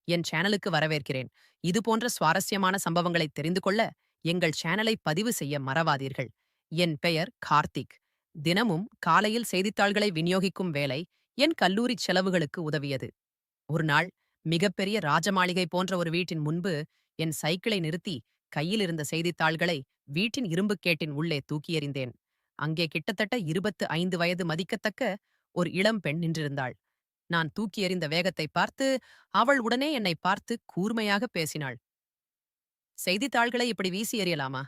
என் சேனலுக்கு வரவேற்கிறேன். இது போன்ற சுவாரஸ்யமான சம்பவங்களை தெரிந்து கொள்ள எங்கள் சேனலை பதிவு செய்ய மறவாதீர்கள். என் பெயர் கார்த்திக். தினமும் காலையில் செய்தித்தாள்களை விநியோகிக்கும் வேலை என் கல்லூரி செலவுகளுக்கு உதவியது. ஒரு நாள் மிகப்பெரிய ராஜமாளிகை போன்ற ஒரு வீட்டின் முன்பு என் சைக்கிளை நிறுத்தி கையில் இருந்த செய்தித்தாள்களை வீட்டின் இரும்புக் கேட்டின் உள்ளே தூக்கி எறிந்தேன். அங்கே கிட்டத்தட்ட 25 வயது மதிக்கத்தக்க ஒரு இளம் பெண் நின்றிருந்தாள். நான் தூக்கி எறிந்த வேகத்தை பார்த்து அவள் உடனே என்னை பார்த்து கூர்மையாக பேசினாள். செய்தித்தாள்களை இப்படி வீசி எறியலாமா?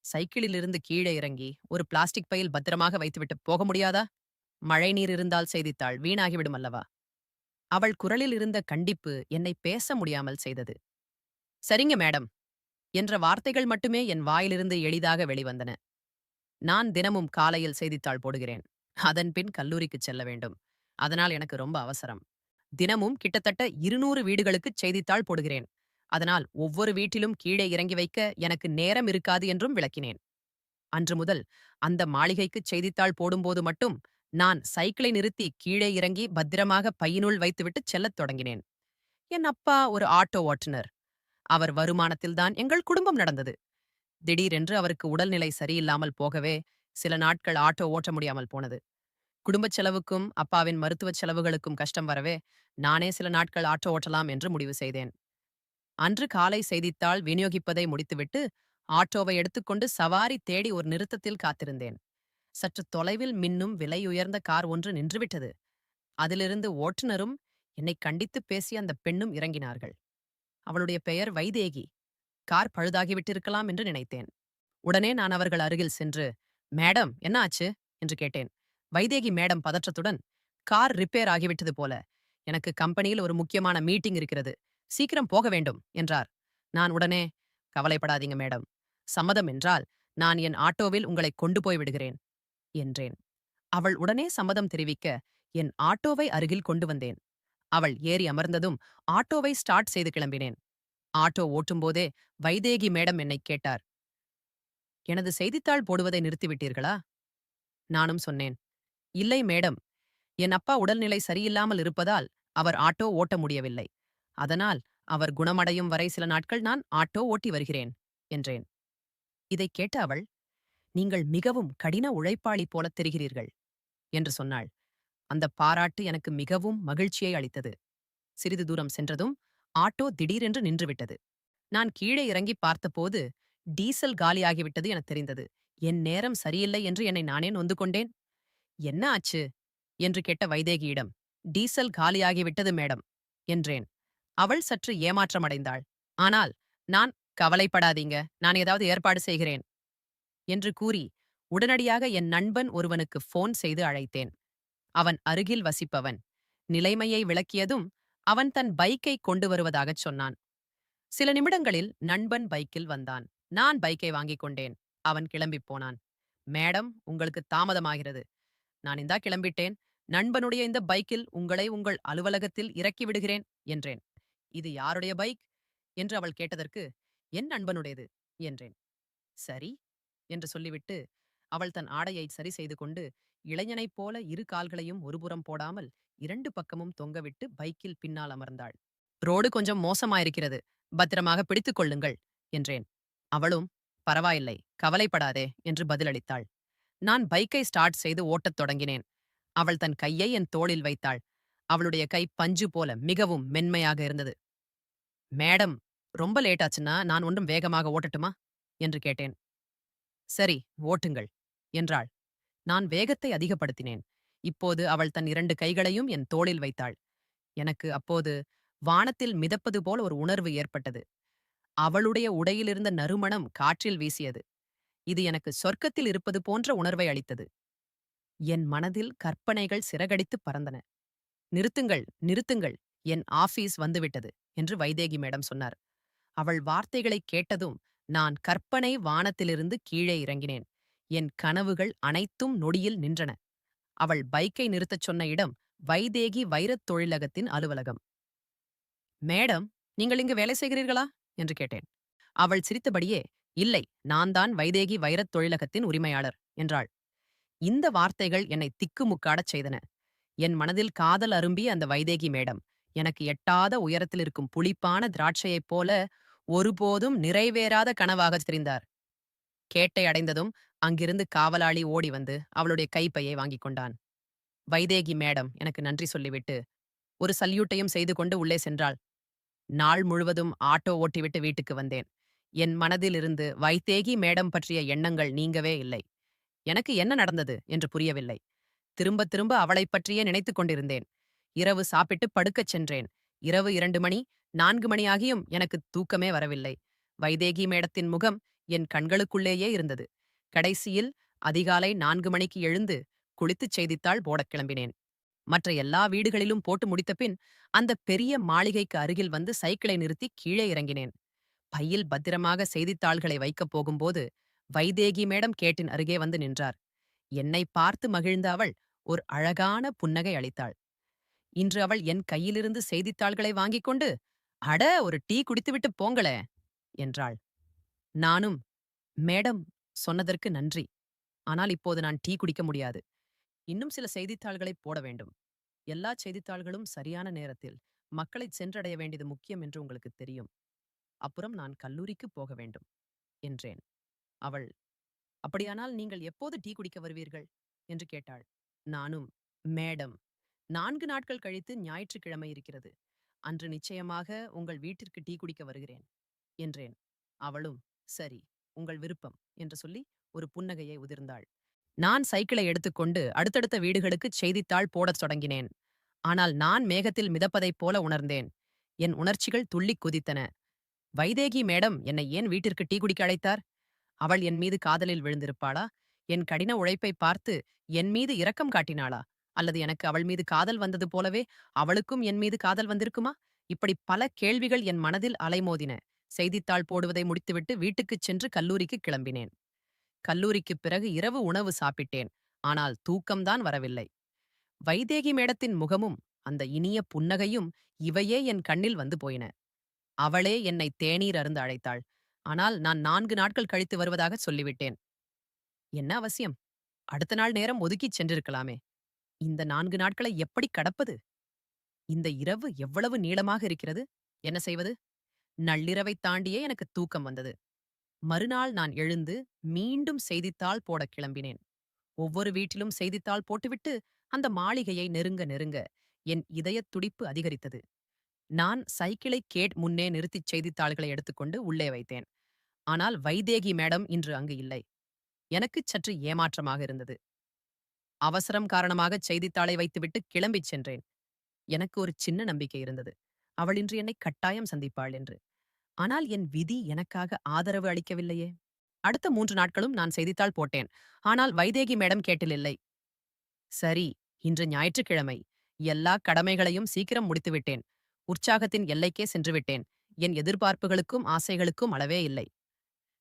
சைக்கிளிலிருந்து கீழே இறங்கி ஒரு பிளாஸ்டிக் பையில் பத்திரமாக வைத்துவிட்டு போக முடியாதா? மழைநீர் இருந்தால் செய்தித்தாள் வீணாகிவிடும் அல்லவா? அவள் குரலில் இருந்த கண்டிப்பு என்னை பேச முடியாமல் செய்தது. சரிங்க மேடம் என்ற வார்த்தைகள் மட்டுமே என் வாயிலிருந்து எளிதாக வெளிவந்தன. நான் தினமும் காலையில் செய்தித்தாள் போடுகிறேன். அதன்பின் கல்லூரிக்குச் செல்ல வேண்டும். அதனால் எனக்கு ரொம்ப அவசரம். தினமும் கிட்டத்தட்ட 200 வீடுகளுக்குச் செய்தித்தாள் போடுகிறேன். அதனால் ஒவ்வொரு வீட்டிலும் கீழே இறங்கி வைக்க எனக்கு நேரம் இருக்காது என்றும் விளக்கினேன். அன்று முதல் அந்த மாளிகைக்குச் செய்தித்தாள் போடும்போது மட்டும் நான் சைக்கிளை நிறுத்தி கீழே இறங்கி பத்திரமாக பையினுள் வைத்துவிட்டு செல்லத் தொடங்கினேன். என் அப்பா ஒரு ஆட்டோ ஓட்டுநர். அவர் வருமானத்தில்தான் எங்கள் குடும்பம் நடந்தது. திடீரென்று அவருக்கு உடல்நிலை சரியில்லாமல் போகவே சில நாட்கள் ஆட்டோ ஓட்ட முடியாமல் போனது. குடும்பச் செலவுக்கும் அப்பாவின் மருத்துவச் செலவுகளுக்கும் கஷ்டம் வரவே நானே சில நாட்கள் ஆட்டோ ஓட்டலாம் என்று முடிவு செய்தேன். அன்று காலை செய்தித்தாள் விநியோகிப்பதை முடித்துவிட்டு ஆட்டோவை எடுத்துக்கொண்டு சவாரி தேடி ஒரு நிறுத்தத்தில் காத்திருந்தேன். சற்று தொலைவில் மின்னும் விலையுயர்ந்த கார் ஒன்று நின்றுவிட்டது. அதிலிருந்து ஓட்டுநரும் என்னை கண்டித்து பேசிய அந்த பெண்ணும் இறங்கினார்கள். அவளுடைய பெயர் வைதேகி. கார் பழுதாகிவிட்டிருக்கலாம் என்று நினைத்தேன். உடனே நான் அவர்கள் அருகில் சென்று, மேடம் என்ன ஆச்சு என்று கேட்டேன். வைதேகி மேடம் பதற்றத்துடன், கார் ரிப்பேர் ஆகிவிட்டது போல. எனக்கு கம்பெனியில் ஒரு முக்கியமான மீட்டிங் இருக்கிறது. சீக்கிரம் போக வேண்டும் என்றார். நான் உடனே, கவலைப்படாதீங்க மேடம். சம்மதம் என்றால் நான் என் ஆட்டோவில் உங்களை கொண்டு போய் விடுகிறேன் என்றேன். அவள் உடனே சம்மதம் தெரிவிக்க என் ஆட்டோவை அருகில் கொண்டு வந்தேன். அவள் ஏறி அமர்ந்ததும் ஆட்டோவை ஸ்டார்ட் செய்து கிளம்பினேன். ஆட்டோ ஓட்டும்போதே வைதேகி மேடம் என்னை கேட்டார். எனது செய்தித்தாள் போடுவதை நிறுத்திவிட்டீர்களா? நானும் சொன்னேன். இல்லை மேடம். என் அப்பா உடல்நிலை சரியில்லாமல் இருப்பதால் அவர் ஆட்டோ ஓட்ட முடியவில்லை. அதனால் அவர் குணமடையும் வரை சில நாட்கள் நான் ஆட்டோ ஓட்டி வருகிறேன் என்றேன். இதைக் கேட்ட அவள், நீங்கள் மிகவும் கடின உழைப்பாளி போலத் தெரிகிறீர்கள் என்று சொன்னாள். அந்த பாராட்டு எனக்கு மிகவும் மகிழ்ச்சியை அளித்தது. சிறிது தூரம் சென்றதும் ஆட்டோ திடீரென்று நின்றுவிட்டது. நான் கீழே இறங்கி பார்த்தபோது டீசல் காலியாகிவிட்டது எனத் தெரிந்தது. என் நேரம் சரியில்லை என்று என்னை நானே நொந்து கொண்டேன். என்ன ஆச்சு என்று கேட்ட வைதேகியிடம், டீசல் காலியாகிவிட்டது மேடம் என்றேன். அவள் சற்று ஏமாற்றமடைந்தாள். ஆனால் நான், கவலைப்படாதீங்க, நான் ஏதாவது ஏற்பாடு செய்கிறேன் என்று கூறி உடனடியாக என் நண்பன் ஒருவனுக்கு போன் செய்து அழைத்தேன். அவன் அருகில் வசிப்பவன். நிலைமையை விளக்கியதும் அவன் தன் பைக்கை கொண்டு வருவதாகச் சொன்னான். சில நிமிடங்களில் நண்பன் பைக்கில் வந்தான். நான் பைக்கை வாங்கிக் கொண்டேன். அவன் கிளம்பிப் போனான். மேடம், உங்களுக்கு தாமதமாகிறது. நான் இந்தா கிளம்பிட்டேன். நண்பனுடைய இந்த பைக்கில் உங்களை உங்கள் அலுவலகத்தில் இறக்கி விடுகிறேன் என்றேன். இது யாருடைய பைக் என்று அவள் கேட்டதற்கு, என் நண்பனுடையது என்றேன். சரி என்று சொல்லிவிட்டு அவள் தன் ஆடையை சரி செய்து கொண்டு இளைஞனைப் போல இரு கால்களையும் ஒருபுறம் போடாமல் 2 பக்கமும் தொங்கவிட்டு பைக்கில் பின்னால் அமர்ந்தாள். ரோடு கொஞ்சம் மோசமாயிருக்கிறது. பத்திரமாக பிடித்துக் கொள்ளுங்கள் என்றேன். அவளும், பரவாயில்லை, கவலைப்படாதே என்று பதிலளித்தாள். நான் பைக்கை ஸ்டார்ட் செய்து ஓட்டத் தொடங்கினேன். அவள் தன் கையை என் தோளில் வைத்தாள். அவளுடைய கை பஞ்சு போல மிகவும் மென்மையாக இருந்தது. மேடம், ரொம்ப லேட் ஆச்சுன்னா நான் ஒன்றும் வேகமாக ஓட்டட்டுமா என்று கேட்டேன். சரி, ஓட்டுங்கள் என்றாள். நான் வேகத்தை அதிகப்படுத்தினேன். இப்போது அவள் தன் 2 கைகளையும் என் தோளில் வைத்தாள். எனக்கு அப்போது வானத்தில் மிதப்பது போல் ஒரு உணர்வு ஏற்பட்டது. அவளுடைய உடையிலிருந்த நறுமணம் காற்றில் வீசியது. இது எனக்கு சொர்க்கத்தில் இருப்பது போன்ற உணர்வை அளித்தது. என் மனதில் கற்பனைகள் சிறகடித்து பறந்தன. நிறுத்துங்கள், நிறுத்துங்கள், என் ஆபீஸ் வந்துவிட்டது என்று வைதேகி மேடம் சொன்னார். அவள் வார்த்தைகளைக் கேட்டதும் நான் கற்பனை வானத்திலிருந்து கீழே இறங்கினேன். என் கனவுகள் அனைத்தும் நொடியில் நின்றன. அவள் பைக்கை நிறுத்தச் சொன்ன இடம் வைதேகி வைரத் தொழிலகத்தின் அலுவலகம். மேடம், நீங்கள் இங்கு வேலை செய்கிறீர்களா என்று கேட்டேன். அவள் சிரித்தபடியே, இல்லை, நான் தான் வைதேகி வைரத் தொழிலகத்தின் உரிமையாளர் என்றாள். இந்த வார்த்தைகள் என்னை திக்குமுக்காடச் செய்தன. என் மனதில் காதல் அரும்பிய அந்த வைதேகி மேடம் எனக்கு எட்டாத உயரத்தில் இருக்கும் புளிப்பான திராட்சையைப் போல ஒருபோதும் நிறைவேறாத கனவாகத் தெரிந்தார். கேட்டை அடைந்ததும் அங்கிருந்து காவலாளி ஓடி வந்து அவளுடைய கைப்பையை வாங்கிக் கொண்டான். வைதேகி மேடம் எனக்கு நன்றி சொல்லிவிட்டு ஒரு சல்யூட்டையும் செய்து கொண்டு உள்ளே சென்றாள். நாள் முழுவதும் ஆட்டோ ஓட்டிவிட்டு வீட்டுக்கு வந்தேன். என் மனதிலிருந்து வைதேகி மேடம் பற்றிய எண்ணங்கள் நீங்கவே இல்லை. எனக்கு என்ன நடந்தது என்று புரியவில்லை. திரும்ப திரும்ப அவளைப் பற்றியே நினைத்துக் கொண்டிருந்தேன். இரவு சாப்பிட்டு படுக்கச் சென்றேன். இரவு 2 மணி, 4 மணி ஆகியும் எனக்கு தூக்கமே வரவில்லை. வைதேகி மேடத்தின் முகம் என் கண்களுக்குள்ளேயே இருந்தது. கடைசியில் அதிகாலை 4 மணிக்கு எழுந்து குளித்துச் செய்தித்தாள் போடக் கிளம்பினேன். மற்ற எல்லா வீடுகளிலும் போட்டு முடித்த பின் அந்த பெரிய மாளிகைக்கு அருகில் வந்து சைக்கிளை நிறுத்தி கீழே இறங்கினேன். பையில் பத்திரமாக செய்தித்தாள்களை வைக்கப் போகும்போது வைதேகி மேடம் கேட்டின் அருகே வந்து நின்றார். என்னை பார்த்து மகிழ்ந்த அவள் ஒரு அழகான புன்னகை அளித்தாள். இன்று அவள் என் கையிலிருந்து செய்தித்தாள்களை வாங்கிக் கொண்டு, "அட ஒரு டீ குடித்துவிட்டு போங்களே" என்றாள். நானும், "மேடம் சொன்னதற்கு நன்றி. ஆனால் இப்போது நான் டீ குடிக்க முடியாது. இன்னும் சில செய்தித்தாள்களைப் போட வேண்டும். எல்லா செய்தித்தாள்களும் சரியான நேரத்தில் மக்களைச் சென்றடைய வேண்டியது முக்கியம் என்று உங்களுக்குத் தெரியும். அப்புறம் நான் கல்லூரிக்குப் போக வேண்டும்" என்றேன். அவள், "அப்படியானால் நீங்கள் எப்போது டீ குடிக்க வருவீர்கள்?" என்று கேட்டாள். நானும், "மேடம், 4 நாட்கள் கழித்து ஞாயிற்றுக்கிழமை இருக்கிறது. அன்று நிச்சயமாக உங்கள் வீட்டிற்கு டீ குடிக்க வருகிறேன்" என்றேன். அவளும், "சரி, உங்கள் விருப்பம்" என்று சொல்லி ஒரு புன்னகையை உதிர்ந்தாள். நான் சைக்கிளை எடுத்துக்கொண்டு அடுத்தடுத்த வீடுகளுக்குச் செய்தித்தாள் போடத் தொடங்கினேன். ஆனால் நான் மேகத்தில் மிதப்பதைப் போல உணர்ந்தேன். என் உணர்ச்சிகள் துள்ளிக் குதித்தன. வைதேகி மேடம் என்னை ஏன் வீட்டிற்கு டீ குடிக்க அழைத்தார்? அவள் என் மீது காதலில் விழுந்திருப்பாளா? என் கடின உழைப்பை பார்த்து என் மீது இரக்கம் காட்டினாளா? அல்லது எனக்கு அவள் மீது காதல் வந்தது போலவே அவளுக்கும் என் மீது காதல் வந்திருக்குமா? இப்படி பல கேள்விகள் என் மனதில் அலைமோதின. செய்தித்தாள் போடுவதை முடித்துவிட்டு வீட்டுக்குச் சென்று கல்லூரிக்கு கிளம்பினேன். கல்லூரிக்குப் பிறகு இரவு உணவு சாப்பிட்டேன். ஆனால் தூக்கம்தான் வரவில்லை. வைதேகி மேடத்தின் முகமும் அந்த இனிய புன்னகையும் இவையே என் கண்ணில் வந்து போயின. அவளே என்னை தேநீர் அருந்த அழைத்தாள். ஆனால் நான் 4 நாட்கள் கழித்து வருவதாக சொல்லிவிட்டேன். என்ன அவசியம்? அடுத்த நாள் நேரம் ஒதுக்கிச் சென்றிருக்கலாமே. இந்த 4 நாட்களை எப்படி கடப்பது? இந்த இரவு எவ்வளவு நீளமாக இருக்கிறது? என்ன செய்வது? நள்ளிரவைத் தாண்டியே எனக்கு தூக்கம் வந்தது. மறுநாள் நான் எழுந்து மீண்டும் செய்தித்தாள் போடக் கிளம்பினேன். ஒவ்வொரு வீட்டிலும் செய்தித்தாள் போட்டுவிட்டு அந்த மாளிகையை நெருங்க நெருங்க என் இதயத் துடிப்பு அதிகரித்தது. நான் சைக்கிளை கேட் முன்னே நிறுத்திச் செய்தித்தாள்களை எடுத்துக்கொண்டு உள்ளே வைத்தேன். ஆனால் வைதேகி மேடம் இன்று அங்கு இல்லை. எனக்குச் சற்று ஏமாற்றமாக இருந்தது. அவசரம் காரணமாகச் செய்தித்தாளை வைத்துவிட்டு கிளம்பிச் சென்றேன். எனக்கு ஒரு சின்ன நம்பிக்கை இருந்தது. அவள் இன்று என்னை கட்டாயம் சந்திப்பாள் என்று. ஆனால் என் விதி எனக்காக ஆதரவு அளிக்கவில்லையே. அடுத்த 3 நாட்களும் நான் செய்தித்தாள் போட்டேன். ஆனால் வைதேகி மேடம் கேட்டில் இல்லை. சரி, இன்று ஞாயிற்றுக்கிழமை. எல்லா கடமைகளையும் சீக்கிரம் முடித்துவிட்டேன். உற்சாகத்தின் எல்லைக்கே சென்றுவிட்டேன். என் எதிர்பார்ப்புகளுக்கும் ஆசைகளுக்கும் அளவே இல்லை.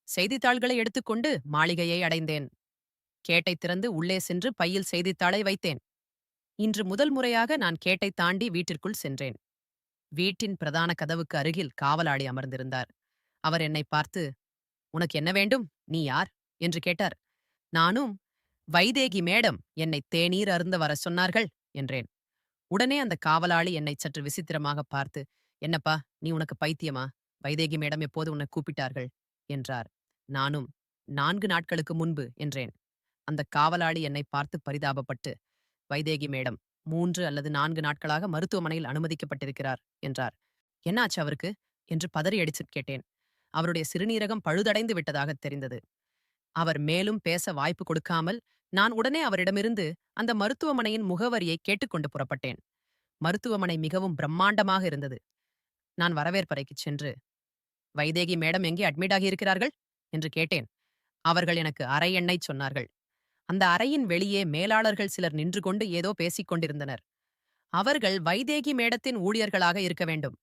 செய்தித்தாள்களை எடுத்துக்கொண்டு மாளிகையை அடைந்தேன். கேட்டை திறந்து உள்ளே சென்று பையில் செய்தித்தாளை வைத்தேன். இன்று முதல் முறையாக நான் கேட்டை தாண்டி வீட்டிற்குள் சென்றேன். வீட்டின் பிரதான கதவுக்கு அருகில் காவலாளி அமர்ந்திருந்தார். அவர் என்னை பார்த்து, "உனக்கு என்ன வேண்டும்? நீ யார்?" என்று கேட்டார். நானும், "வைதேகி மேடம் என்னை தேநீர் அருந்த வரச் சொன்னார்கள்" என்றேன். உடனே அந்த காவலாளி என்னை சற்று விசித்திரமாக பார்த்து, "என்னப்பா, நீ உனக்கு பைத்தியமா? வைதேகி மேடம் எப்போது உன்னை கூப்பிட்டார்கள்?" என்றார். நானும், "4 நாட்களுக்கு முன்பு" என்றேன். அந்த காவலாளி என்னை பார்த்து பரிதாபப்பட்டு, "வைதேகி மேடம் 3 அல்லது 4 நாட்களாக மருத்துவமனையில் அனுமதிக்கப்பட்டிருக்கிறார்" என்றார். "என்ன ஆச்சு அவருக்கு?" என்று பதறி அடிச்சுக் கேட்டேன். அவருடைய சிறுநீரகம் பழுதடைந்து விட்டதாகத் தெரிந்தது. அவர் மேலும் பேச வாய்ப்பு கொடுக்காமல் நான் உடனே அவரிடமிருந்து அந்த மருத்துவமனையின் முகவரியை கேட்டுக்கொண்டு புறப்பட்டேன். மருத்துவமனை மிகவும் பிரம்மாண்டமாக இருந்தது. நான் வரவேற்பறைக்குச் சென்று, "வைதேகி மேடம் எங்கே அட்மிட் ஆகியிருக்கிறார்கள்?" என்று கேட்டேன். அவர்கள் எனக்கு அறை எண்ணைச் சொன்னார்கள். அந்த அறையின் வெளியே மேலாளர்கள் சிலர் நின்று கொண்டு ஏதோ பேசிக் கொண்டிருந்தனர். அவர்கள் வைதேகி மேடத்தின் ஊழியர்களாக இருக்க வேண்டும்.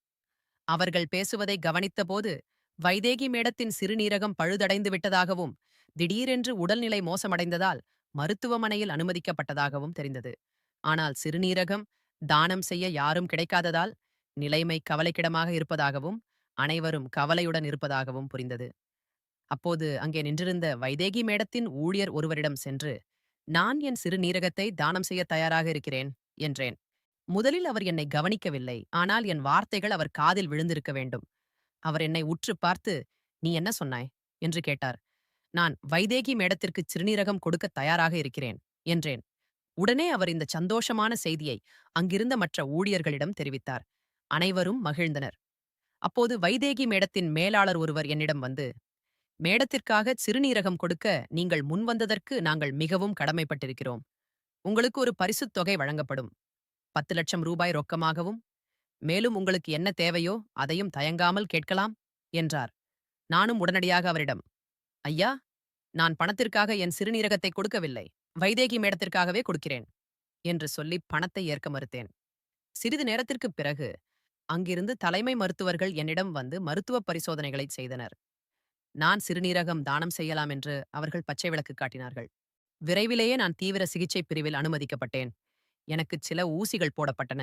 அவர்கள் பேசுவதை கவனித்தபோது வைதேகி மேடத்தின் சிறுநீரகம் பழுதடைந்து விட்டதாகவும் திடீரென்று உடல்நிலை மோசமடைந்ததால் மருத்துவமனையில் அனுமதிக்கப்பட்டதாகவும் தெரிந்தது. ஆனால் சிறுநீரகம் தானம் செய்ய யாரும் கிடைக்காததால் நிலைமை கவலைக்கிடமாக இருப்பதாகவும் அனைவரும் கவலையுடன் இருப்பதாகவும் புரிந்தது. அப்போது அங்கே நின்றிருந்த வைதேகி மேடத்தின் ஊழியர் ஒருவரிடம் சென்று, "நான் என் சிறுநீரகத்தை தானம் செய்ய தயாராக இருக்கிறேன்" என்றேன். முதலில் அவர் என்னை கவனிக்கவில்லை, ஆனால் என் வார்த்தைகள் அவர் காதில் விழுந்திருக்க வேண்டும். அவர் என்னை உற்றுப் பார்த்து, "நீ என்ன சொன்னாய்?" என்று கேட்டார். நான் வைதேகி மேடத்திற்கு சிறுநீரகம் கொடுக்கத் தயாராக இருக்கிறேன் என்றேன். உடனே அவர் இந்த சந்தோஷமான செய்தியை அங்கிருந்த மற்ற ஊழியர்களிடம் தெரிவித்தார். அனைவரும் மகிழ்ந்தனர். அப்போது வைதேகி மேடத்தின் மேலாளர் ஒருவர் என்னிடம் வந்து, "மேடத்திற்காக சிறுநீரகம் கொடுக்க நீங்கள் முன்வந்ததற்கு நாங்கள் மிகவும் கடமைப்பட்டிருக்கிறோம். உங்களுக்கு ஒரு பரிசுத் தொகை வழங்கப்படும். 10,00,000 ரூபாய் ரொக்கமாகவும், மேலும் உங்களுக்கு என்ன தேவையோ அதையும் தயங்காமல் கேட்கலாம்" என்றார். நானும் உடனடியாக அவரிடம், "ஐயா, நான் பணத்திற்காக என் சிறுநீரகத்தை கொடுக்கவில்லை. வைதேகி மேடத்திற்காகவே கொடுக்கிறேன்" என்று சொல்லி பணத்தை ஏற்க மறுத்தேன். சிறிது நேரத்திற்குப் பிறகு அங்கிருந்து தலைமை மருத்துவர்கள் என்னிடம் வந்து மருத்துவ பரிசோதனைகளை செய்தனர். நான் சிறுநீரகம் தானம் செய்யலாம் என்று அவர்கள் பச்சை விளக்கு காட்டினார்கள். விரைவிலேயே நான் தீவிர சிகிச்சை பிரிவில் அனுமதிக்கப்பட்டேன். எனக்கு சில ஊசிகள் போடப்பட்டன.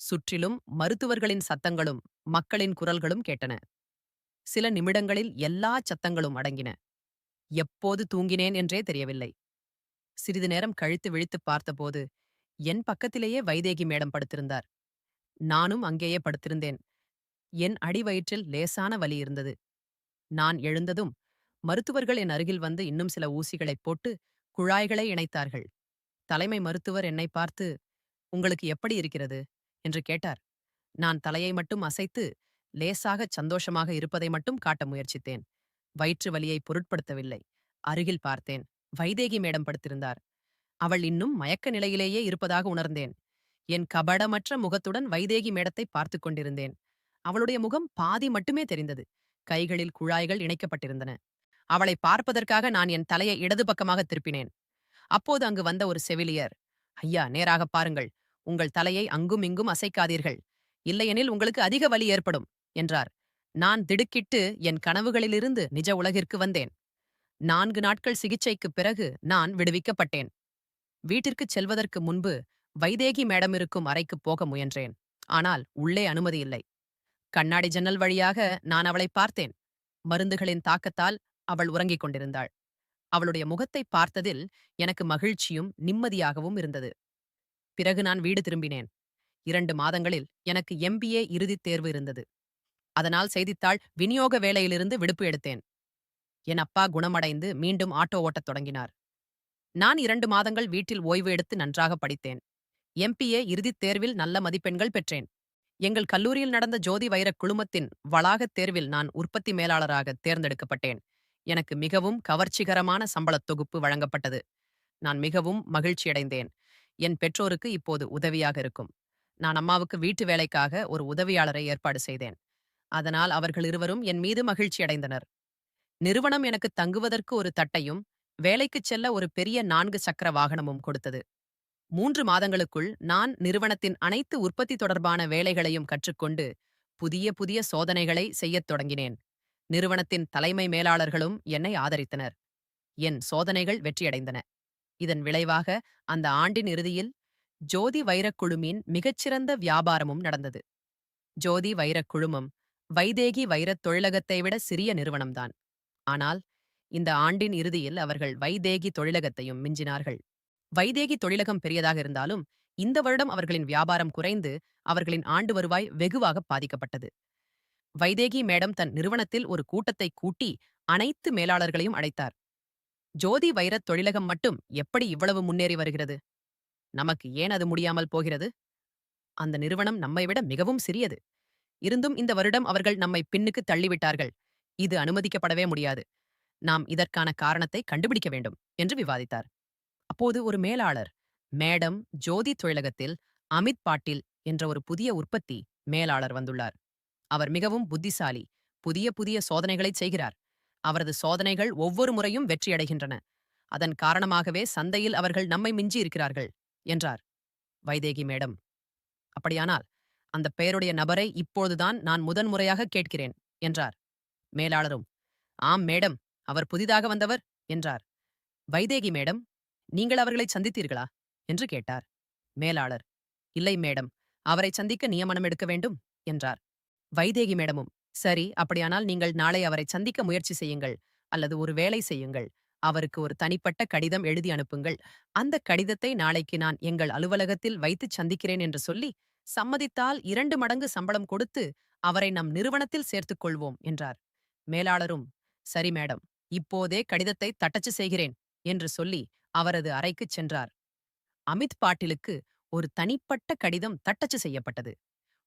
சுற்றிலும் மருத்துவர்களின் சத்தங்களும் மக்களின் குரல்களும் கேட்டன. சில நிமிடங்களில் எல்லா சத்தங்களும் அடங்கின. எப்போது தூங்கினேன் என்றே தெரியவில்லை. சிறிது நேரம் கழித்து விழித்துப் பார்த்தபோது என் பக்கத்திலேயே வைதேகி மேடம் படுத்திருந்தார். நானும் அங்கேயே படுத்திருந்தேன். என் அடிவயிற்றில் லேசான வலி இருந்தது. நான் எழுந்ததும் மருத்துவர்கள் என் அருகில் வந்து இன்னும் சில ஊசிகளைப் போட்டு குழாய்களை இணைத்தார்கள். தலைமை மருத்துவர் என்னை பார்த்து, "உங்களுக்கு எப்படி இருக்கிறது?" என்று கேட்டார். நான் தலையை மட்டும் அசைத்து லேசாகச் சந்தோஷமாக இருப்பதை மட்டும் காட்ட முயற்சித்தேன். வயிற்று வலியை பொருட்படுத்தவில்லை. அருகில் பார்த்தேன். வைதேகி மேடம் படுத்திருந்தார். அவள் இன்னும் மயக்க நிலையிலேயே இருப்பதாக உணர்ந்தேன். என் கபடமற்ற முகத்துடன் வைதேகி மேடத்தை பார்த்துக் கொண்டிருந்தேன். அவளுடைய முகம் பாதி மட்டுமே தெரிந்தது. கைகளில் குழாய்கள் இணைக்கப்பட்டிருந்தன. அவளை பார்ப்பதற்காக நான் என் தலையை இடது பக்கமாக திருப்பினேன். அப்போது அங்கு வந்த ஒரு செவிலியர், "ஐயா, நேராகப் பாருங்கள். உங்கள் தலையை அங்கும் இங்கும் அசைக்காதீர்கள். இல்லையெனில் உங்களுக்கு அதிக வலி ஏற்படும்" என்றார். நான் திடுக்கிட்டு என் கனவுகளிலிருந்து நிஜ உலகிற்கு வந்தேன். 4 நாட்கள் சிகிச்சைக்குப் பிறகு நான் விடுவிக்கப்பட்டேன். வீட்டிற்குச் செல்வதற்கு முன்பு வைதேகி மேடம் இருக்கும் அறைக்குப் போக முயன்றேன். ஆனால் உள்ளே அனுமதி இல்லை. கண்ணாடி ஜன்னல் வழியாக நான் அவளைப் பார்த்தேன். மருந்துகளின் தாக்கத்தால் அவள் உறங்கிக் கொண்டிருந்தாள். அவளுடைய முகத்தைப் பார்த்ததில் எனக்கு மகிழ்ச்சியும் நிம்மதியாகவும் இருந்தது. பிறகு நான் வீடு திரும்பினேன். 2 மாதங்களில் எனக்கு MBA இறுதித் தேர்வு இருந்தது. அதனால் செய்தித்தாள் விநியோக வேலையிலிருந்து விடுப்பு எடுத்தேன். என் அப்பா குணமடைந்து மீண்டும் ஆட்டோ ஓட்டத் தொடங்கினார். நான் 2 மாதங்கள் வீட்டில் ஓய்வு எடுத்து நன்றாக படித்தேன். MPA இறுதித் தேர்வில் நல்ல மதிப்பெண்கள் பெற்றேன். எங்கள் கல்லூரியில் நடந்த ஜோதி வைரக் குழுமத்தின் வளாகத் தேர்வில் நான் உற்பத்தி மேலாளராக தேர்ந்தெடுக்கப்பட்டேன். எனக்கு மிகவும் கவர்ச்சிகரமான சம்பளத் தொகுப்பு வழங்கப்பட்டது. நான் மிகவும் மகிழ்ச்சியடைந்தேன். என் பெற்றோருக்கு இப்போது உதவியாக இருக்கும். நான் அம்மாவுக்கு வீட்டு வேலைக்காக ஒரு உதவியாளரை ஏற்பாடு செய்தேன். அதனால் அவர்கள் இருவரும் என் மீது மகிழ்ச்சியடைந்தனர். நிறுவனம் எனக்கு தங்குவதற்கு ஒரு தட்டையும், வேலைக்குச் செல்ல ஒரு பெரிய 4 சக்கர வாகனமும் கொடுத்தது. 3 மாதங்களுக்குள் நான் நிறுவனத்தின் அனைத்து உற்பத்தி தொடர்பான வேலைகளையும் கற்றுக்கொண்டு புதிய புதிய சோதனைகளை செய்யத் தொடங்கினேன். நிறுவனத்தின் தலைமை மேலாளர்களும் என்னை ஆதரித்தனர். என் சோதனைகள் வெற்றியடைந்தன. இதன் விளைவாக அந்த ஆண்டின் இறுதியில் ஜோதி வைரக் குழுமின் மிகச்சிறந்த வியாபாரமும் நடந்தது. ஜோதி வைரக் குழுமம் வைதேகி வைரத் தொழிலகத்தை விட சிறிய நிறுவனம்தான். ஆனால் இந்த ஆண்டின் இறுதியில் அவர்கள் வைதேகி தொழிலகத்தையும் மிஞ்சினார்கள். வைதேகி தொழிலகம் பெரியதாக இருந்தாலும் இந்த வருடம் அவர்களின் வியாபாரம் குறைந்து அவர்களின் ஆண்டு வருவாய் வெகுவாக பாதிக்கப்பட்டது. வைதேகி மேடம் தன் நிறுவனத்தில் ஒரு கூட்டத்தை கூட்டி அனைத்து மேலாளர்களையும் அழைத்தார். ஜோதி வைரத் தொழிலகம் மட்டும் எப்படி இவ்வளவு முன்னேறி வருகிறது? நமக்கு ஏன் அது முடியாமல் போகிறது? அந்த நிறுவனம் நம்மை விட மிகவும் சிறியது. இருந்தும் இந்த வருடம் அவர்கள் நம்மை பின்னுக்கு தள்ளிவிட்டார்கள். இது அனுமதிக்கப்படவே முடியாது. நாம் இதற்கான காரணத்தை கண்டுபிடிக்க வேண்டும் என்று விவாதித்தார். அப்போது ஒரு மேலாளர், "மேடம், ஜோதி தொழிலகத்தில் அமித் பாட்டீல் என்ற ஒரு புதிய உற்பத்தி மேலாளர் வந்துள்ளார். அவர் மிகவும் புத்திசாலி. புதிய புதிய சோதனைகளைச் செய்கிறார். அவரது சோதனைகள் ஒவ்வொரு முறையும் வெற்றியடைகின்றன. அதன் காரணமாகவே சந்தையில் அவர்கள் நம்மை மிஞ்சி இருக்கிறார்கள்" என்றார். வைதேகி மேடம், "அப்படியானால் அந்த பெயருடைய நபரை இப்போதுதான் நான் முதன்முறையாக கேட்கிறேன்" என்றார். மேலாளரும், "ஆம் மேடம், அவர் புதிதாக வந்தவர்" என்றார். வைதேகி மேடம், "நீங்கள் அவர்களை சந்தித்தீர்களா?" என்று கேட்டார். மேலாளர், "இல்லை மேடம், அவரை சந்திக்க நியமனம் எடுக்க வேண்டும்" என்றார். வைதேகி மேடமும், "சரி, அப்படியானால் நீங்கள் நாளை அவரை சந்திக்க முயற்சி செய்யுங்கள், அல்லது ஒரு வேலை செய்யுங்கள். அவருக்கு ஒரு தனிப்பட்ட கடிதம் எழுதி அனுப்புங்கள். அந்த கடிதத்தை நாளைக்கு நான் எங்கள் அலுவலகத்தில் வைத்துச் சந்திக்கிறேன் என்று சொல்லி, சம்மதித்தால் 2 மடங்கு சம்பளம் கொடுத்து, அவரை நம் நிறுவனத்தில் சேர்த்துக் கொள்வோம் என்றார். மேலாளரும், சரி மேடம், இப்போதே கடிதத்தை தட்டச்சு செய்கிறேன் என்று சொல்லி அவரது அறைக்குச் சென்றார். அமித் பாட்டிலுக்கு ஒரு தனிப்பட்ட கடிதம் தட்டச்சு செய்யப்பட்டது.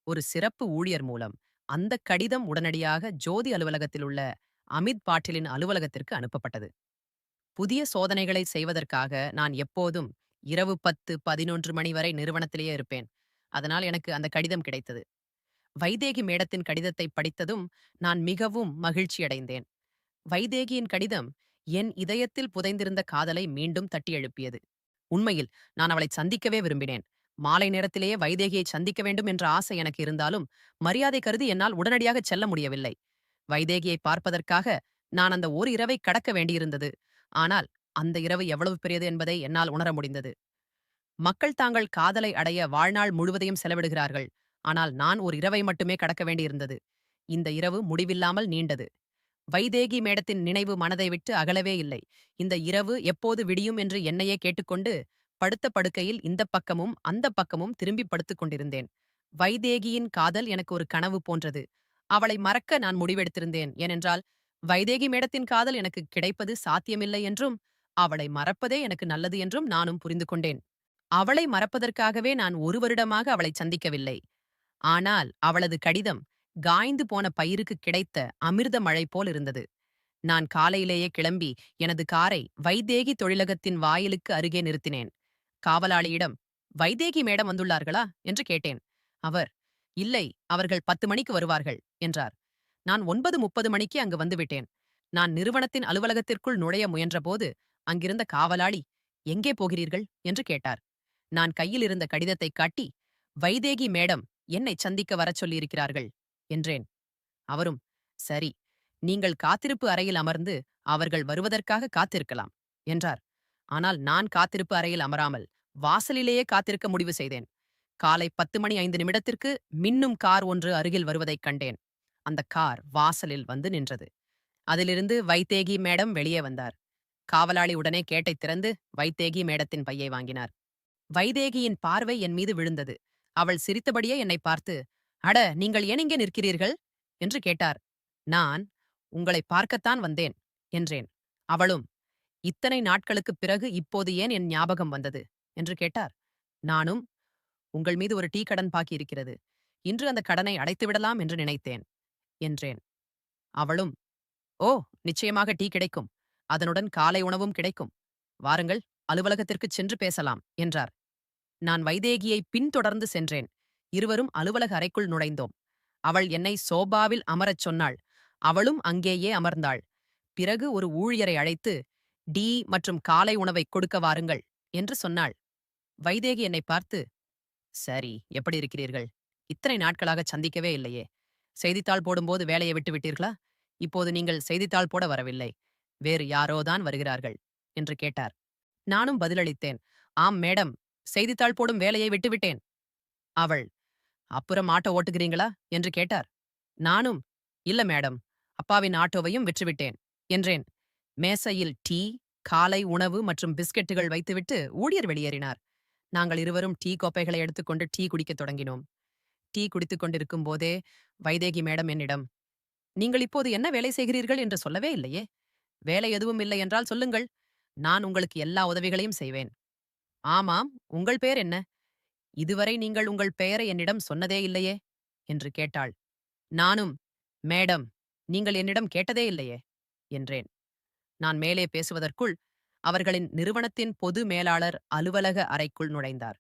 ஒரு சிறப்பு ஊழியர் மூலம் அந்த கடிதம் உடனடியாக ஜோதி அலுவலகத்தில் உள்ள அமித் பாட்டிலின் அலுவலகத்திற்கு அனுப்பப்பட்டது. புதிய சோதனைகளை செய்வதற்காக நான் எப்போதும் இரவு 10, 11 மணி வரை நிறுவனத்திலேயே இருப்பேன். அதனால் எனக்கு அந்த கடிதம் கிடைத்தது. வைதேகி மேடத்தின் கடிதத்தை படித்ததும் நான் மிகவும் மகிழ்ச்சியடைந்தேன். வைதேகியின் கடிதம் என் இதயத்தில் புதைந்திருந்த காதலை மீண்டும் தட்டி எழுப்பியது. உண்மையில் நான் அவளை சந்திக்கவே விரும்பினேன். மாலை நேரத்திலேயே வைதேகியை சந்திக்க வேண்டும் என்ற ஆசை எனக்கு இருந்தாலும், மரியாதை கருதி என்னால் உடனடியாக செல்ல முடியவில்லை. வைதேகியை பார்ப்பதற்காக நான் அந்த ஒரு இரவை கடக்க வேண்டியிருந்தது. ஆனால் அந்த இரவு எவ்வளவு பெரியது என்பதை என்னால் உணர முடிந்தது. மக்கள் தாங்கள் காதலை அடைய வாழ்நாள் முழுவதையும் செலவிடுகிறார்கள். ஆனால் நான் ஒரு இரவை மட்டுமே கடக்க வேண்டியிருந்தது. இந்த இரவு முடிவில்லாமல் நீண்டது. வைதேகி மேடத்தின் நினைவு மனதை விட்டு அகலவே இல்லை. இந்த இரவு எப்போது விடியும் என்று என்னையே கேட்டுக்கொண்டு, படுத்த படுக்கையில் இந்தப் பக்கமும் அந்தப் பக்கமும் திரும்பி படுத்துக் கொண்டிருந்தேன். வைதேகியின் காதல் எனக்கு ஒரு கனவு போன்றது. அவளை மறக்க நான் முடிவெடுத்திருந்தேன். ஏனென்றால், வைதேகி மேடத்தின் காதல் எனக்கு கிடைப்பது சாத்தியமில்லை என்றும், அவளை மறப்பதே எனக்கு நல்லது என்றும் நானும் புரிந்து கொண்டேன். அவளை மறப்பதற்காகவே நான் 1 வருடமாக அவளைச் சந்திக்கவில்லை. ஆனால் அவளது கடிதம் காய்ந்து போன பயிருக்கு கிடைத்த அமிர்த மழை போல் இருந்தது. நான் காலையிலேயே கிளம்பி எனது காரை வைதேகி தொழிலகத்தின் வாயிலுக்கு அருகே நிறுத்தினேன். காவலாளியிடம், வைதேகி மேடம் வந்துள்ளார்களா என்று கேட்டேன். அவர், இல்லை, அவர்கள் 10 மணிக்கு வருவார்கள் என்றார். நான் 9:30 மணிக்கு அங்கு வந்துவிட்டேன். நான் நிறுவனத்தின் அலுவலகத்திற்குள் நுழைய முயன்றபோது அங்கிருந்த காவலாளி, எங்கே போகிறீர்கள் என்று கேட்டார். நான் கையில் இருந்த கடிதத்தை காட்டி, வைதேகி மேடம் என்னைச் சந்திக்க வரச் சொல்லியிருக்கிறார்கள் என்றேன். அவரும், சரி, நீங்கள் காத்திருப்பு அறையில் அமர்ந்து அவர்கள் வருவதற்காக காத்திருக்கலாம் என்றார். ஆனால் நான் காத்திருப்பு அறையில் அமராமல் வாசலிலேயே காத்திருக்க முடிவு செய்தேன். காலை 10:05 மின்னும் கார் ஒன்று அருகில் வருவதைக் கண்டேன். அந்த கார் வாசலில் வந்து நின்றது. அதிலிருந்து வைதேகி மேடம் வெளியே வந்தார். காவலாளி உடனே கேட்டை திறந்து வைதேகி மேடத்தின் பையை வாங்கினார். வைதேகியின் பார்வை என் மீது விழுந்தது. அவள் சிரித்தபடியே என்னை பார்த்து, அட, நீங்கள் ஏன் இங்கே நிற்கிறீர்கள் என்று கேட்டார். நான், உங்களை பார்க்கத்தான் வந்தேன் என்றேன். அவளும், இத்தனை நாட்களுக்குப் பிறகு இப்போது ஏன் என் ஞாபகம் வந்தது என்று கேட்டார். நானும், உங்கள் மீது ஒரு டீ கடன் பாக்கி இருக்கிறது. இன்று அந்த கடனை அடைத்துவிடலாம் என்று நினைத்தேன் என்றேன். அவளும், ஓ, நிச்சயமாக டீ கிடைக்கும். அதனுடன் காலை உணவும் கிடைக்கும். வாருங்கள், அலுவலகத்திற்குச் சென்று பேசலாம் என்றார். நான் வைதேகியை பின்தொடர்ந்து சென்றேன். இருவரும் அலுவலக அறைக்குள் நுழைந்தோம். அவள் என்னை சோபாவில் அமரச் சொன்னாள். அவளும் அங்கேயே அமர்ந்தாள். பிறகு ஒரு ஊழியரை அழைத்து, டீ மற்றும் காலை உணவை கொடுக்க வாருங்கள் என்று சொன்னாள். வைதேகி என்னை பார்த்து, சரி, எப்படி இருக்கிறீர்கள்? இத்தனை நாட்களாக சந்திக்கவே இல்லையே. செய்தித்தாள் போடும்போது வேலையை விட்டு விட்டீர்களா? இப்போது நீங்கள் செய்தித்தாள் போட வரவில்லை, வேறு யாரோதான் வருகிறார்கள் என்று கேட்டார். நானும் பதிலளித்தேன், ஆம் மேடம், செய்தித்தாள் போடும் வேலையை விட்டுவிட்டேன். அவள், அப்புறம் ஆட்டோ ஓட்டுகிறீங்களா என்று கேட்டார். நானும், இல்ல மேடம், அப்பாவின் ஆட்டோவையும் விற்றுவிட்டேன் என்றேன். மேசையில் டீ, காலை உணவு மற்றும் பிஸ்கெட்டுகள் வைத்துவிட்டு ஊழியர் வெளியேறினார். நாங்கள் இருவரும் டீ கோப்பைகளை எடுத்துக்கொண்டு டீ குடிக்கத் தொடங்கினோம். டீ குடித்துக் கொண்டிருக்கும் போதே வைதேகி மேடம் என்னிடம், நீங்கள் இப்போது என்ன வேலை செய்கிறீர்கள் என்று சொல்லவே இல்லையே. வேலை எதுவும் இல்லை என்றால் சொல்லுங்கள், நான் உங்களுக்கு எல்லா உதவிகளையும் செய்வேன். ஆமாம், உங்கள் பெயர் என்ன? இதுவரை நீங்கள் உங்கள் பெயரை என்னிடம் சொன்னதே இல்லையே என்று கேட்டாள். நானும், மேடம், நீங்கள் என்னிடம் கேட்டதே இல்லையே என்றேன். நான் மேலே பேசுவதற்குள் அவர்களின் நிறுவனத்தின் பொது மேலாளர் அலுவலக அறைக்குள் நுழைந்தார்.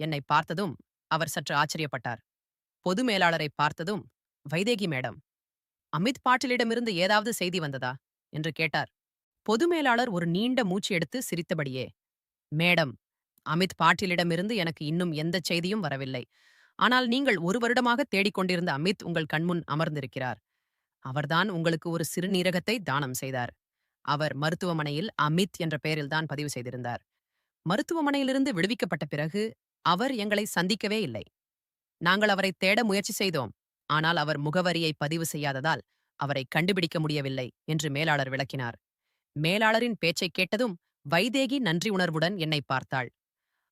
என்னை பார்த்ததும் அவர் சற்று ஆச்சரியப்பட்டார். பொது மேலாளரை பார்த்ததும், வைதேகி மேடம், அமித் பாட்டிலிடமிருந்து ஏதாவது செய்தி வந்ததா என்று கேட்டார். பொது மேலாளர் ஒரு நீண்ட மூச்சு எடுத்து சிரித்தபடியே, மேடம், அமித் பாட்டிலிடமிருந்து எனக்கு இன்னும் எந்தச் செய்தியும் வரவில்லை. ஆனால் நீங்கள் 1 வருடமாக தேடிக்கொண்டிருந்த அமித் உங்கள் கண்முன் அமர்ந்திருக்கிறார். அவர்தான் உங்களுக்கு ஒரு சிறுநீரகத்தை தானம் செய்தார். அவர் மருத்துவமனையில் அமித் என்ற பெயரில்தான் பதிவு செய்திருந்தார். மருத்துவமனையிலிருந்து விடுவிக்கப்பட்ட பிறகு அவர் எங்களை சந்திக்கவே இல்லை. நாங்கள் அவரை தேட முயற்சி செய்தோம். ஆனால் அவர் முகவரியை பதிவு செய்யாததால் அவரை கண்டுபிடிக்க முடியவில்லை என்று மேலாளர் விளக்கினார். மேலாளரின் பேச்சைக் கேட்டதும் வைதேகி நன்றி உணர்வுடன் என்னை பார்த்தாள்.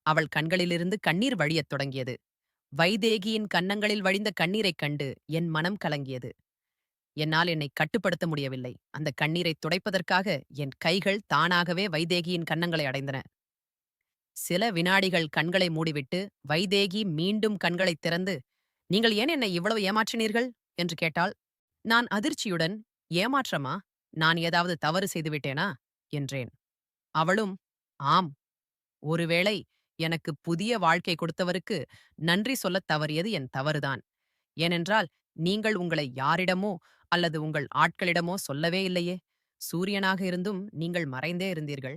அவள் கண்களிலிருந்து கண்ணீர் வழியத் தொடங்கியது. வைதேகியின் கன்னங்களில் வழிந்த கண்ணீரைக் கண்டு என் மனம் கலங்கியது. என்னால் என்னை கட்டுப்படுத்த முடியவில்லை. அந்த கண்ணீரைத் துடைப்பதற்காக என் கைகள் தானாகவே வைதேகியின் கன்னங்களை அடைந்தன. சில வினாடிகள் கண்களை மூடிவிட்டு வைதேகி மீண்டும் கண்களைத் திறந்து, "நீங்கள் ஏன் என்னை இவ்வளவு ஏமாற்றினீர்கள்?" என்று கேட்டாள். நான் அதிர்ச்சியுடன், "ஏமாற்றமா? நான் ஏதாவது தவறு செய்துவிட்டேனா?" என்றேன். அவளும், "ஆம். ஒருவேளை எனக்கு புதிய வாழ்க்கை கொடுத்தவருக்கு நன்றி சொல்லத் தவறியது என் தவறுதான். ஏனென்றால் நீங்கள் உங்களை யாரிடமோ அல்லது உங்கள் ஆட்களிடமோ சொல்லவே இல்லையே. சூரியனாக இருந்தும் நீங்கள் மறைந்தே இருந்தீர்கள்.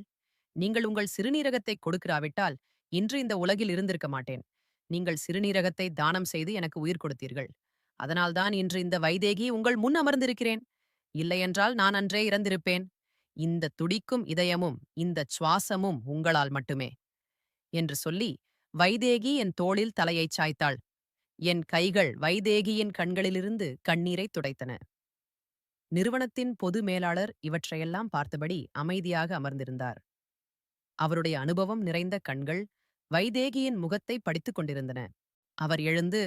நீங்கள் உங்கள் சிறுநீரகத்தை கொடுக்கிறாவிட்டால் இன்று இந்த உலகில் இருந்திருக்க மாட்டேன். நீங்கள் சிறுநீரகத்தை தானம் செய்து எனக்கு உயிர் கொடுத்தீர்கள். அதனால்தான் இன்று இந்த வைதேகி உங்கள் முன் அமர்ந்திருக்கிறேன். இல்லையென்றால் நான் அன்றே இறந்திருப்பேன். இந்த துடிக்கும் இதயமும் இந்த சுவாசமும் உங்களால் மட்டுமே." என்று சொல்லி வைதேகி என் தோளில் தலையைச் சாய்த்தாள். என் கைகள் வைதேகியின் கண்களிலிருந்து கண்ணீரைத் துடைத்தன. நிறுவனத்தின் பொது மேலாளர் இவற்றையெல்லாம் பார்த்தபடி அமைதியாக அமர்ந்திருந்தார். அவருடைய அனுபவம் நிறைந்த கண்கள் வைதேகியின் முகத்தை படித்துக் கொண்டிருந்தன. அவர் எழுந்து,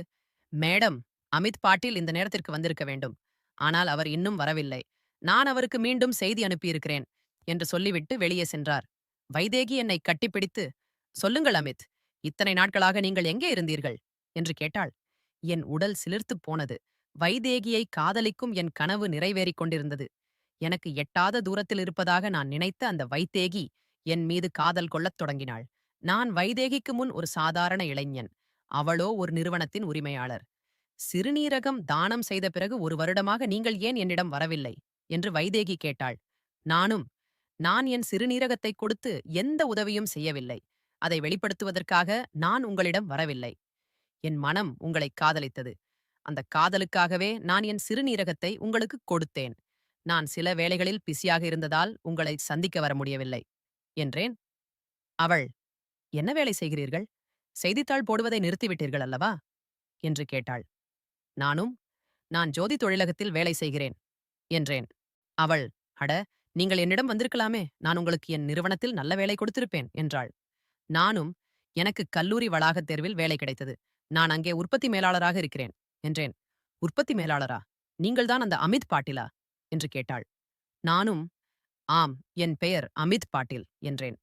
"மேடம், அமித் பாட்டீல் இந்த நேரத்திற்கு வந்திருக்க வேண்டும். ஆனால் அவர் இன்னும் வரவில்லை. நான் அவருக்கு மீண்டும் செய்தி அனுப்பியிருக்கிறேன்" என்று சொல்லிவிட்டு வெளியே சென்றார். வைதேகி என்னை கட்டிப்பிடித்து, "சொல்லுங்கள் அமித், இத்தனை நாட்களாக நீங்கள் எங்கே இருந்தீர்கள்?" என்று கேட்டாள். என் உடல் சிலிர்த்துப் போனது. வைதேகியை காதலிக்கும் என் கனவு நிறைவேறிக் கொண்டிருந்தது. எனக்கு எட்டாத தூரத்தில் இருப்பதாக நான் நினைத்த அந்த வைதேகி என் மீது காதல் கொள்ளத் தொடங்கினாள். நான் வைதேகிக்கு முன் ஒரு சாதாரண இளைஞன். அவளோ ஒரு நிறுவனத்தின் உரிமையாளர். "சிறுநீரகம் தானம் செய்த பிறகு ஒரு வருடமாக நீங்கள் ஏன் என்னிடம் வரவில்லை?" என்று வைதேகி கேட்டாள். நானும், "நான் என் சிறுநீரகத்தை கொடுத்து எந்த உதவியும் செய்யவில்லை. அதை வெளிப்படுத்துவதற்காக நான் உங்களிடம் வரவில்லை. என் மனம் உங்களை காதலித்தது. அந்த காதலுக்காகவே நான் என் சிறுநீரகத்தை உங்களுக்கு கொடுத்தேன். நான் சில வேளைகளில் பிஸியாக இருந்ததால் உங்களை சந்திக்க வர முடியவில்லை" என்றேன். அவள், "என்ன வேலை செய்கிறீர்கள்? செய்தித்தாள் போடுவதை நிறுத்திவிட்டீர்கள் அல்லவா?" என்று கேட்டாள். நானும், "நான் ஜோதி தொழிலகத்தில் வேலை செய்கிறேன்" என்றேன். அவள், "அட, நீங்கள் என்னிடம் வந்திருக்கலாமே, நான் உங்களுக்கு என் நிறுவனத்தில் நல்ல வேலை கொடுத்திருப்பேன்" என்றாள். நானும், "எனக்கு கல்லூரி வளாகத் தேர்வில் வேலை கிடைத்தது. நான் அங்கே உற்பத்தி மேலாளராக இருக்கிறேன்" என்றேன். "உற்பத்தி மேலாளரா? நீங்கள்தான் அந்த அமித் பாட்டீலா?" என்று கேட்டாள். நானும், "ஆம், என் பெயர் அமித் பாட்டீல்" என்றேன்.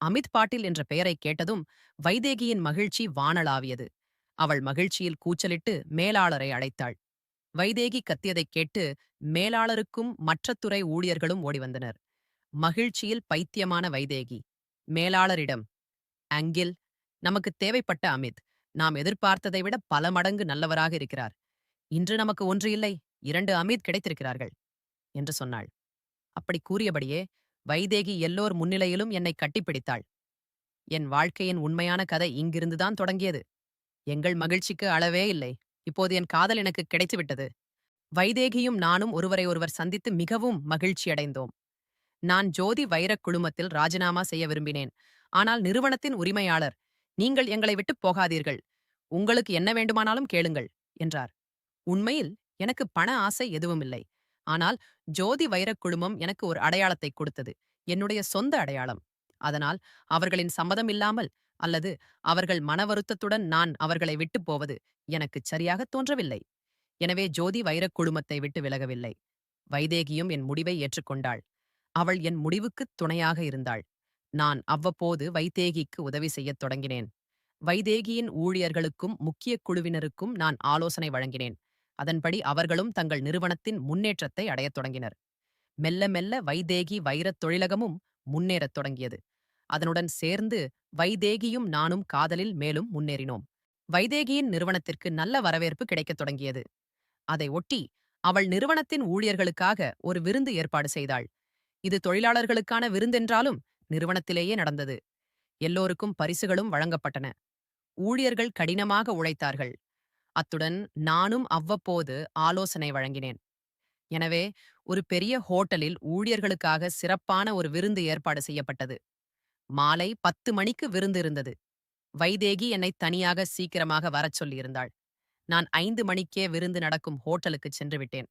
அமித் பாட்டீல் என்ற பெயரைக் கேட்டதும் வைதேகியின் மகிழ்ச்சி வானளாவியது. அவள் மகிழ்ச்சியில் கூச்சலிட்டு மேலாளரை அழைத்தாள். வைதேகி கத்தியதைக் கேட்டு மேலாளருக்கும் மற்ற துறை ஊழியர்களும் ஓடிவந்தனர். மகிழ்ச்சியில் பைத்தியமான வைதேகி மேலாளரிடம், "அங்கில், நமக்குத் தேவைப்பட்ட அமித் நாம் எதிர்பார்த்ததை விட பல மடங்கு நல்லவராக இருக்கிறார். இன்று நமக்கு ஒன்று இல்லை, 2 அமித் கிடைத்திருக்கிறார்கள்" என்று சொன்னாள். அப்படி கூறியபடியே வைதேகி எல்லோர் முன்னிலையிலும் என்னை கட்டிப்பிடித்தாள். என் வாழ்க்கையின் உண்மையான கதை இங்கிருந்துதான் தொடங்கியது. எங்கள் மகிழ்ச்சிக்கு அளவே இல்லை. இப்போது என் காதல் எனக்கு கிடைத்துவிட்டது. வைதேகியும் நானும் ஒருவரை ஒருவர் சந்தித்து மிகவும் மகிழ்ச்சியடைந்தோம். நான் ஜோதி வைரக் குழுமத்தில் ராஜினாமா செய்ய விரும்பினேன். ஆனால் நிறுவனத்தின் உரிமையாளர், "நீங்கள் எங்களை விட்டுப் போகாதீர்கள். உங்களுக்கு என்ன வேண்டுமானாலும் கேளுங்கள்" என்றார். உண்மையில் எனக்கு பண ஆசை எதுவுமில்லை. ஆனால் ஜோதி வைரக் குழுமம் எனக்கு ஒரு அடையாளத்தை கொடுத்தது. என்னுடைய சொந்த அடையாளம். அதனால் அவர்களின் சம்மதம் இல்லாமல் அல்லது அவர்கள் மனவருத்தத்துடன் நான் அவர்களை விட்டுப் போவது எனக்குச் சரியாகத் தோன்றவில்லை. எனவே ஜோதி வைரக் குழுமத்தை விட்டு விலகவில்லை. வைதேகியும் என் முடிவை ஏற்றுக்கொண்டாள். அவள் என் முடிவுக்குத் துணையாக இருந்தாள். நான் அவ்வப்போது வைதேகிக்கு உதவி செய்யத் தொடங்கினேன். வைதேகியின் ஊழியர்களுக்கும் முக்கிய குழுவினருக்கும் நான் ஆலோசனை வழங்கினேன். அதன்படி அவர்களும் தங்கள் நிறுவனத்தின் முன்னேற்றத்தை அடையத் தொடங்கினர். மெல்ல மெல்ல வைதேகி வைரத் தொழிலகமும் முன்னேறத் தொடங்கியது. அதனுடன் சேர்ந்து வைதேகியும் நானும் காதலில் மேலும் முன்னேறினோம். வைதேகியின் நிறுவனத்திற்கு நல்ல வரவேற்பு கிடைக்கத் தொடங்கியது. அதை ஒட்டி அவள் நிறுவனத்தின் ஊழியர்களுக்காக ஒரு விருந்து ஏற்பாடு செய்தாள். இது தொழிலாளர்களுக்கான விருந்தென்றாலும் நிறுவனத்திலேயே நடந்தது. எல்லோருக்கும் பரிசுகளும் வழங்கப்பட்டன. ஊழியர்கள் கடினமாக உழைத்தார்கள். அத்துடன் நானும் அவ்வப்போது ஆலோசனை வழங்கினேன். எனவே ஒரு பெரிய ஹோட்டலில் ஊழியர்களுக்காக சிறப்பான ஒரு விருந்து ஏற்பாடு செய்யப்பட்டது. மாலை 10 மணிக்கு விருந்து இருந்தது. வைதேகி என்னை தனியாக சீக்கிரமாக வரச் சொல்லியிருந்தாள். நான் 5 மணிக்கே விருந்து நடக்கும் ஹோட்டலுக்குச் சென்று விட்டேன்.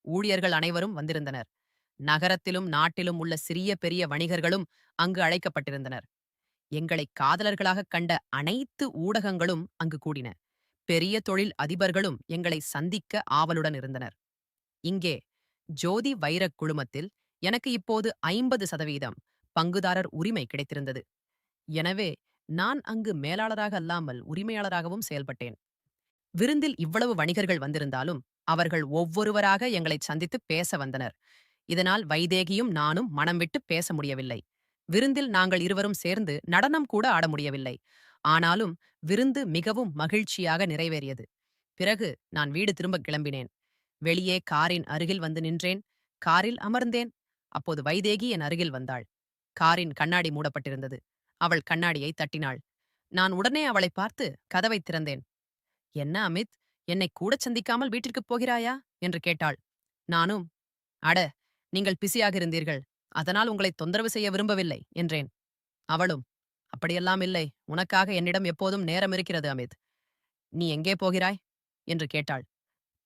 ஊழியர்கள் அனைவரும் வந்திருந்தனர். நகரத்திலும் நாட்டிலும் உள்ள சிறிய பெரிய வணிகர்களும் அங்கு அழைக்கப்பட்டிருந்தனர். எங்களை காதலர்களாகக் கண்ட அனைத்து ஊடகங்களும் அங்கு கூடின. பெரிய தொழில் அதிபர்களும் எங்களை சந்திக்க ஆவலுடன் இருந்தனர். இங்கே ஜோதி வைரக் குழுமத்தில் எனக்கு இப்போது 50% பங்குதாரர் உரிமை கிடைத்திருந்தது. எனவே நான் அங்கு மேலாளராக அல்லாமல் உரிமையாளராகவும் செயல்பட்டேன். விருந்தில் இவ்வளவு வணிகர்கள் வந்திருந்தாலும் அவர்கள் ஒவ்வொருவராக எங்களைச் சந்தித்து பேச வந்தனர். இதனால் வைதேகியும் நானும் மனம் விட்டு பேச முடியவில்லை. விருந்தில் நாங்கள் இருவரும் சேர்ந்து நடனம் கூட ஆட முடியவில்லை. ஆனாலும் விருந்து மிகவும் மகிழ்ச்சியாக நிறைவேறியது. பிறகு நான் வீடு திரும்ப கிளம்பினேன். வெளியே காரின் அருகில் வந்து நின்றேன். காரில் அமர்ந்தேன். அப்போது வைதேகி என் அருகில் வந்தாள். காரின் கண்ணாடி மூடப்பட்டிருந்தது. அவள் கண்ணாடியை தட்டினாள். நான் உடனே அவளை பார்த்து கதவைத் திறந்தேன். என்ன அமித், என்னை கூடச் சந்திக்காமல் வீட்டிற்குப் போகிறாயா என்று கேட்டாள். நானும், அட, நீங்கள் பிஸியாக இருந்தீர்கள், அதனால் உங்களை தொந்தரவு செய்ய விரும்பவில்லை என்றேன். அவளும், அப்படியெல்லாம் இல்லை, உனக்காக என்னிடம் எப்போதும் நேரம் இருக்கிறது அமித். நீ எங்கே போகிறாய் என்று கேட்டாள்.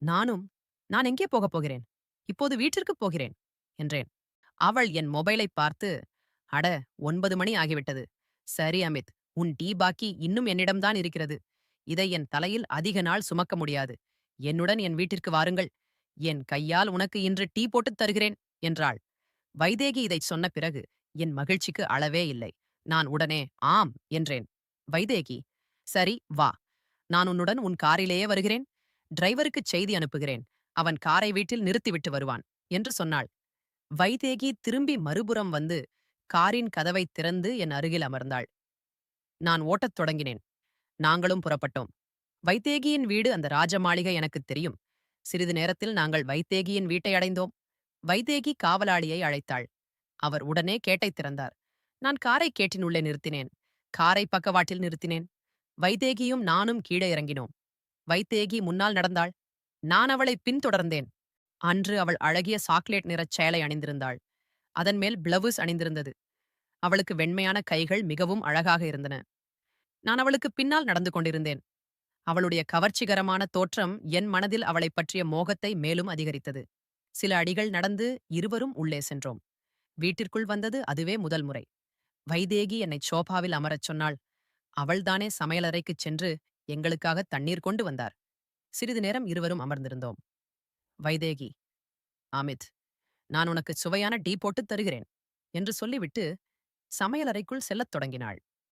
நானும், நான் எங்கே போகப் போகிறேன், இப்போது வீட்டிற்குப் போகிறேன் என்றேன். அவள் என் மொபைலை பார்த்து, அட, 9 மணி ஆகிவிட்டது. சரி அமித், உன் டீ பாக்கி இன்னும் என்னிடம்தான் இருக்கிறது. இதை என் தலையில் அதிக நாள் சுமக்க முடியாது. என்னுடன் என் வீட்டிற்கு வாருங்கள். என் கையால் உனக்கு இன்று டீ போட்டுத் தருகிறேன் என்றாள். வைதேகி இதைச் சொன்ன பிறகு என் மகிழ்ச்சிக்கு அளவே இல்லை. நான் உடனே ஆம் என்றேன். வைதேகி, சரி வா, நான் உன்னுடன் உன் காரிலேயே வருகிறேன். டிரைவருக்குச் செய்தி அனுப்புகிறேன். அவன் காரை வீட்டில் நிறுத்திவிட்டு வருவான் என்று சொன்னாள். வைதேகி திரும்பி மறுபுறம் வந்து காரின் கதவைத் திறந்து என் அருகில் அமர்ந்தாள். நான் ஓட்டத் தொடங்கினேன். நாங்களும் புறப்பட்டோம். வைத்தேகியின் வீடு அந்த ராஜ மாளிகை எனக்குத் தெரியும். சிறிது நேரத்தில் நாங்கள் வைத்தேகியின் வீட்டை அடைந்தோம். வைத்தேகி காவலாளியை அழைத்தாள். அவர் உடனே கேட்டைத் திறந்தார். நான் காரை கேட்டின் உள்ளே நிறுத்தினேன். காரை பக்கவாட்டில் நிறுத்தினேன். வைத்தேகியும் நானும் கீழே இறங்கினோம். வைத்தேகி முன்னால் நடந்தாள். நான் அவளை பின்தொடர்ந்தேன். அன்று அவள் அழகிய சாக்லேட் நிறச் சேலை அணிந்திருந்தாள். அதன் மேல் பிளவுஸ் அணிந்திருந்தது. அவளுக்கு வெண்மையான கைகள் மிகவும் அழகாக இருந்தன. நான் அவளுக்கு பின்னால் நடந்து கொண்டிருந்தேன். அவளுடைய கவர்ச்சிகரமான தோற்றம் என் மனதில் அவளைப் பற்றிய மோகத்தை மேலும் அதிகரித்தது. சில அடிகள் நடந்து இருவரும் உள்ளே சென்றோம். வீட்டிற்குள் வந்தது அதுவே முதல் முறை. வைதேகி என்னைச் சோபாவில் அமரச் சொன்னாள். அவள்தானே சமையலறைக்குச் சென்று எங்களுக்காக தண்ணீர் கொண்டு வந்தார். சிறிது நேரம் இருவரும் அமர்ந்திருந்தோம். வைதேகி, அமித், நான் உனக்கு சுவையான டீ போட்டுத் தருகிறேன் என்று சொல்லிவிட்டு சமையலறைக்குள் செல்லத் தொடங்கினாள்.